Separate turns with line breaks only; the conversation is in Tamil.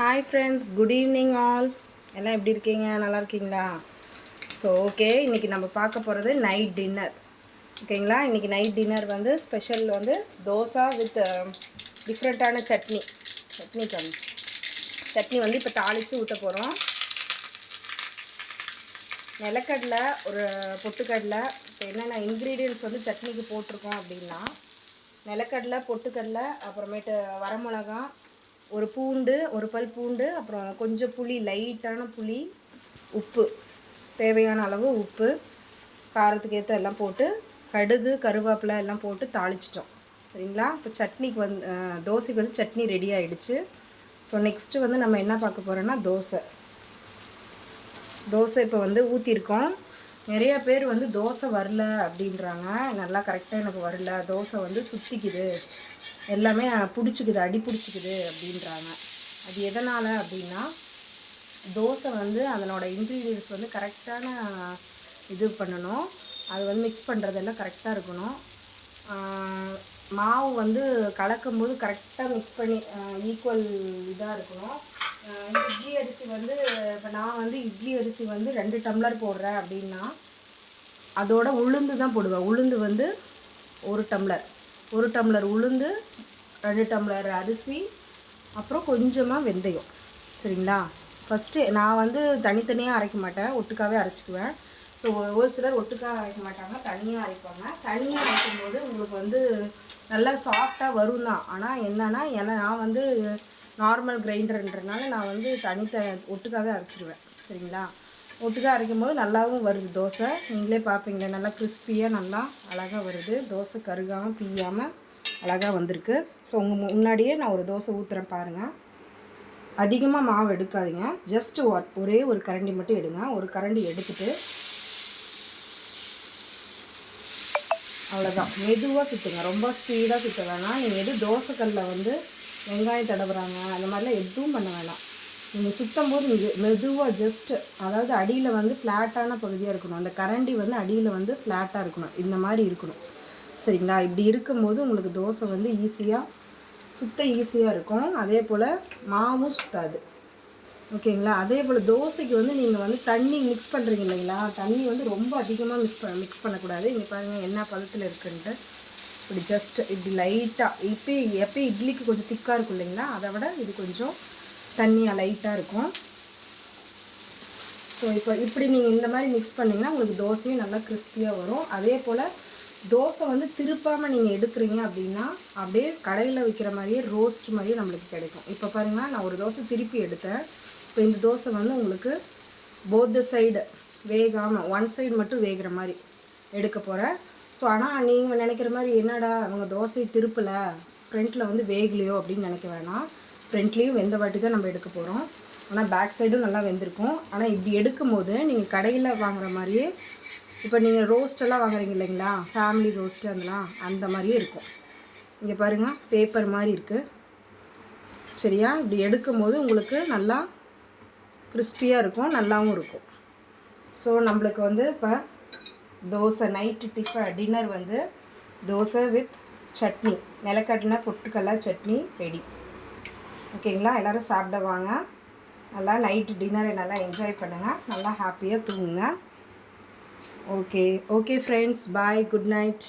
Hi friends, good evening all. எல்லாம் எப்படி இருக்கீங்க? நல்லா இருக்கீங்களா? ஸோ ஓகே, இன்றைக்கி நம்ம பார்க்க போகிறது நைட் டின்னர். ஓகேங்களா? இன்றைக்கி நைட் டின்னர் வந்து ஸ்பெஷல் வந்து தோசை வித் டிஃப்ரெண்ட்டான சட்னி சட்னி வந்து இப்போ தாளித்து ஊற்ற போகிறோம். நிலக்கடலை, ஒரு பொட்டுக்கடலை. இப்போ என்னென்ன இன்க்ரீடியன்ட்ஸ் வந்து சட்னிக்கு போட்டிருக்கோம் அப்படின்னா, நிலக்கடலை, பொட்டுக்கடலை, அப்புறமேட்டு வரமிளகா, ஒரு பூண்டு, ஒரு பல் பூண்டு, அப்புறம் கொஞ்சம் புளி, லைட்டான புளி, உப்பு, தேவையான அளவு உப்பு, காரத்துக்கு ஏற்ற எல்லாம் போட்டு கடுகு கருவேப்பிலை எல்லாம் போட்டு தாளிச்சிட்டோம். சரிங்களா? இப்போ சட்னிக்கு வந்து தோசைக்கு வந்து சட்னி ரெடி ஆகிடுச்சு. ஸோ நெக்ஸ்ட்டு வந்து நம்ம என்ன பார்க்க போகிறோன்னா தோசை இப்போ வந்து ஊற்றிருக்கோம். நிறைய பேர் வந்து தோசை வரல அப்படின்றாங்க. நல்லா கரெக்டாக எனக்கு வரல, தோசை வந்து சுற்றிக்குது, எல்லாமே பிடிச்சிக்குது, அடி பிடிச்சிக்குது அப்படின்றாங்க. அது எதனால் அப்படின்னா, தோசை வந்து அதனோட இன்க்ரீடியன்ட்ஸ் வந்து கரெக்டான இது பண்ணணும். அது வந்து மிக்ஸ் பண்ணுறதெல்லாம் கரெக்டாக இருக்கணும். மாவு வந்து கலக்கும்போது கரெக்டாக மிக்ஸ் பண்ணி ஈக்குவல் இதாக இருக்கணும். இட்லி அரிசி வந்து இப்போ நான் வந்து இட்லி அரிசி வந்து 2 டம்ளர் போடுறேன் அப்படின்னா, அதோட உளுந்து தான் போடுவேன். உளுந்து வந்து 1 டம்ளர் உளுந்து, 2 டம்ளர் அரிசி, அப்புறம் கொஞ்சமாக வெந்தயம். சரிங்களா? ஃபஸ்ட்டு நான் வந்து தனித்தனியாக அரைக்க மாட்டேன், ஒட்டுக்காவே அரைச்சிக்குவேன். ஸோ ஒரு சிலர் ஒட்டுக்காக அரைக்க மாட்டாங்க, தனியாக அரைப்பாங்க. தனியாக அரைக்கும்போது உங்களுக்கு வந்து நல்லா சாஃப்டாக வரும் தான். ஆனால் என்னென்னா, நான் வந்து நார்மல் கிரைண்டர்ன்றதுனால நான் வந்து ஒட்டுக்காவே அரைச்சிடுவேன். சரிங்களா? ஒட்டுக்காக அரைக்கும் போது நல்லாவும் வருது தோசை. நீங்களே பார்ப்பீங்களே, நல்லா கிறிஸ்பியாக நல்லா அழகாக வருது. தோசை கருகாமல் பிய்யாமல் அழகாக வந்திருக்கு. ஸோ உங்கள் முன்னாடியே நான் ஒரு தோசை ஊற்றுறேன் பாருங்கள். அதிகமாக மாவு எடுக்காதீங்க, ஜஸ்ட் ஒரே ஒரு கரண்டி மட்டும் எடுங்க. ஒரு கரண்டி எடுத்துகிட்டு அவ்வளோதான், மெதுவாக சுற்றுங்க, ரொம்ப ஸ்பீடாக சுற்ற வேணாம். நீங்கள் எது தோசைக்கல்லில் வந்து வெங்காயம் தடவுறாங்க அந்த மாதிரிலாம் எதுவும் பண்ண வேணாம். நீங்கள் சுற்றும் போது மெதுவாக ஜஸ்ட்டு, அதாவது அடியில் வந்து ஃப்ளாட்டான பகுதியாக இருக்கணும். அந்த கரண்டி வந்து அடியில் வந்து ஃப்ளாட்டாக இருக்கணும், இந்த மாதிரி இருக்கணும். சரிங்களா? இப்படி இருக்கும்போது உங்களுக்கு தோசை வந்து ஈஸியாக இருக்கும். அதே போல் மாவும் சுத்தாது. ஓகேங்களா? அதே போல் தோசைக்கு வந்து நீங்கள் வந்து தண்ணி மிக்ஸ் பண்ணுறீங்க இல்லைங்களா, தண்ணி வந்து ரொம்ப அதிகமாக மிக்ஸ் பண்ணக்கூடாது. இங்கே பாருங்கள் என்ன பதத்தில் இருக்குன்ட்டு. இப்படி ஜஸ்ட்டு இப்படி லைட்டாக, எப்போ இட்லிக்கு கொஞ்சம் திக்காக இருக்கும் இல்லைங்களா, அதை விட இது கொஞ்சம் தண்ணியாக லைட்டாக இருக்கும். ஸோ இப்போ இப்படி நீங்கள் இந்த மாதிரி மிக்ஸ் பண்ணிங்கன்னா உங்களுக்கு தோசையும் நல்லா கிறிஸ்பியாக வரும். அதே போல் தோசை வந்து திருப்பாமல் நீங்கள் எடுக்கிறீங்க அப்படின்னா, அப்படியே கடையில் விற்கிற மாதிரியே ரோஸ்ட் மாதிரியே நம்மளுக்கு கிடைக்கும். இப்போ பாருங்கள், நான் ஒரு தோசை திருப்பி எடுத்தேன். இப்போ இந்த தோசை வந்து உங்களுக்கு போத் சைடு வேகாமல், ஒன் சைடு மட்டும் வேகிற மாதிரி எடுக்க போகிறேன். ஸோ ஆனால் நீங்கள் நினைக்கிற மாதிரி என்னடா அவங்க தோசையை திருப்பலை, ஃப்ரண்ட்டில் வந்து வேகலையோ அப்படின்னு நினைக்க வேணாம். ஃப்ரண்ட்லேயும் வெந்த வாட்டி தான் நம்ம எடுக்க போகிறோம். ஆனால் பேக் சைடும் நல்லா வெந்திருக்கும். ஆனால் இப்படி எடுக்கும் போது நீங்கள் கடையில் வாங்குகிற மாதிரியே, இப்போ நீங்கள் ரோஸ்ட்டெல்லாம் வாங்குறீங்க இல்லைங்களா, ஃபேமிலி ரோஸ்ட்டு அதெல்லாம் அந்த மாதிரியே இருக்கும். இங்கே பாருங்கள், பேப்பர் மாதிரி இருக்குது. சரியா? இப்படி எடுக்கும் போது உங்களுக்கு நல்லா கிறிஸ்பியாக இருக்கும், நல்லாவும் இருக்கும். ஸோ நம்மளுக்கு வந்து இப்போ தோசை நைட்டு டின்னர் வந்து தோசை வித் சட்னி, நிலக்கடலை பொட்டுக்கடலை சட்னி ரெடி. ஓகேங்களா? எல்லோரும் சாப்பிட வாங்க. நல்லா நைட்டு டின்னரை நல்லா என்ஜாய் பண்ணுங்கள், நல்லா ஹாப்பியாக தூங்குங்க. ஓகே ஃப்ரெண்ட்ஸ், பாய், குட் நைட்.